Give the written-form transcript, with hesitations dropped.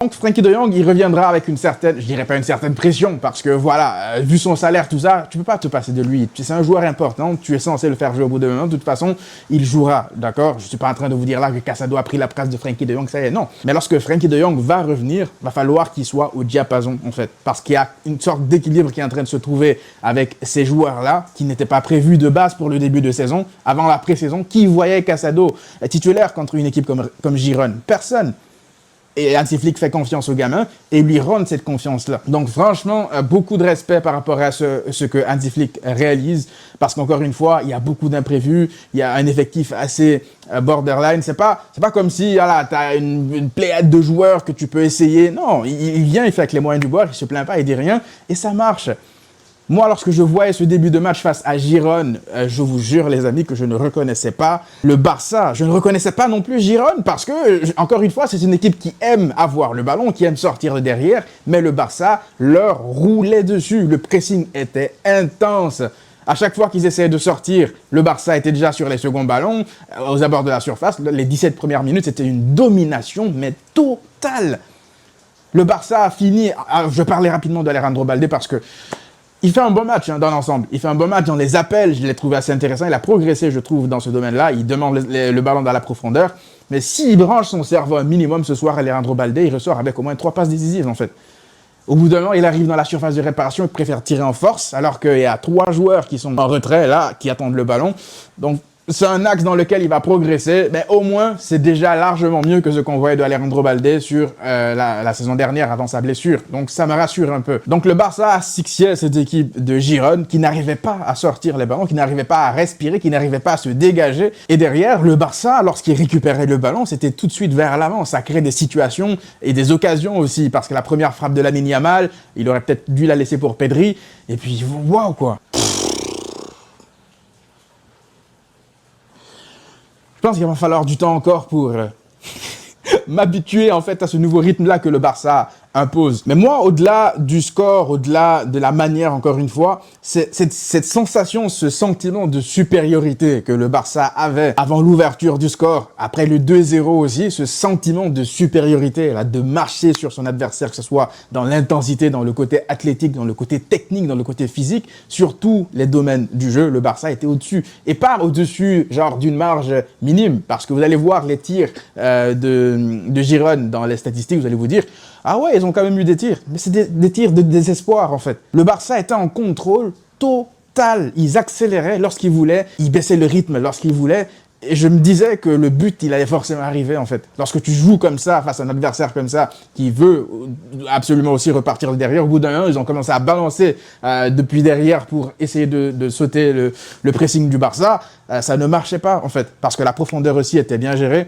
Donc Frenkie de Jong, il reviendra avec une certaine, je dirais pas une certaine pression, parce que voilà, vu son salaire, tout ça, tu peux pas te passer de lui. C'est un joueur important, tu es censé le faire jouer au bout d'un moment, de toute façon, il jouera, d'accord? Je suis pas en train de vous dire là que Casado a pris la place de Frenkie de Jong, ça y est, non. Mais lorsque Frenkie de Jong va revenir, va falloir qu'il soit au diapason, en fait, parce qu'il y a une sorte d'équilibre qui est en train de se trouver avec ces joueurs-là, qui n'étaient pas prévus de base pour le début de saison, avant la pré-saison. Qui voyait Casado titulaire contre une équipe comme Girone? Personne. Et Hansi Flick fait confiance au gamin et lui rend cette confiance-là. Donc franchement, beaucoup de respect par rapport à ce que Hansi Flick réalise, parce qu'encore une fois, il y a beaucoup d'imprévus, il y a un effectif assez borderline. C'est pas comme si voilà, tu as une pléiade de joueurs que tu peux essayer. Non, il vient, il fait avec les moyens du bord, il se plaint pas, il dit rien, et ça marche. Moi, lorsque je voyais ce début de match face à Girone, je vous jure, les amis, que je ne reconnaissais pas le Barça. Je ne reconnaissais pas non plus Girone parce que, encore une fois, c'est une équipe qui aime avoir le ballon, qui aime sortir de derrière, mais le Barça leur roulait dessus. Le pressing était intense. À chaque fois qu'ils essayaient de sortir, le Barça était déjà sur les seconds ballons, aux abords de la surface. Les 17 premières minutes, c'était une domination, mais totale. Le Barça a fini... Je parlais rapidement d'Alejandro Balde parce que il fait un bon match dans l'ensemble. Il fait un bon match dans les appels. Je l'ai trouvé assez intéressant. Il a progressé, je trouve, dans ce domaine-là. Il demande le ballon dans la profondeur. Mais s'il branche son cerveau un minimum ce soir, Alejandro Balde, il ressort avec au moins 3 passes décisives, en fait. Au bout d'un moment, il arrive dans la surface de réparation. Il préfère tirer en force, alors qu'il y a 3 joueurs qui sont en retrait, là, qui attendent le ballon. Donc, c'est un axe dans lequel il va progresser, mais au moins, c'est déjà largement mieux que ce qu'on voyait de Alejandro Balde sur la saison dernière avant sa blessure. Donc, ça me rassure un peu. Donc, le Barça asphyxiait cette équipe de Girone qui n'arrivait pas à sortir les ballons, qui n'arrivait pas à respirer, qui n'arrivait pas à se dégager. Et derrière, le Barça, lorsqu'il récupérait le ballon, c'était tout de suite vers l'avant. Ça crée des situations et des occasions aussi, parce que la première frappe de Lamine Yamal, il aurait peut-être dû la laisser pour Pedri. Et puis, waouh, quoi. Je pense qu'il va falloir du temps encore pour m'habituer en fait à ce nouveau rythme-là que le Barça impose. Mais moi, au-delà du score, au-delà de la manière, encore une fois, c'est cette sensation, ce sentiment de supériorité que le Barça avait avant l'ouverture du score, après le 2-0 aussi, ce sentiment de supériorité, là, de marcher sur son adversaire, que ce soit dans l'intensité, dans le côté athlétique, dans le côté technique, dans le côté physique, sur tous les domaines du jeu, le Barça était au-dessus. Et pas au-dessus, genre d'une marge minime, parce que vous allez voir les tirs de Girone dans les statistiques, vous allez vous dire « Ah ouais, ils ont quand même eu des tirs. » Mais c'est des tirs de désespoir, en fait. Le Barça était en contrôle total. Ils accéléraient lorsqu'ils voulaient, ils baissaient le rythme lorsqu'ils voulaient. Et je me disais que le but, il allait forcément arriver, en fait. Lorsque tu joues comme ça, face à un adversaire comme ça, qui veut absolument aussi repartir de derrière, au bout d'un moment, ils ont commencé à balancer depuis derrière pour essayer de sauter le pressing du Barça. Ça ne marchait pas, en fait, parce que la profondeur aussi était bien gérée.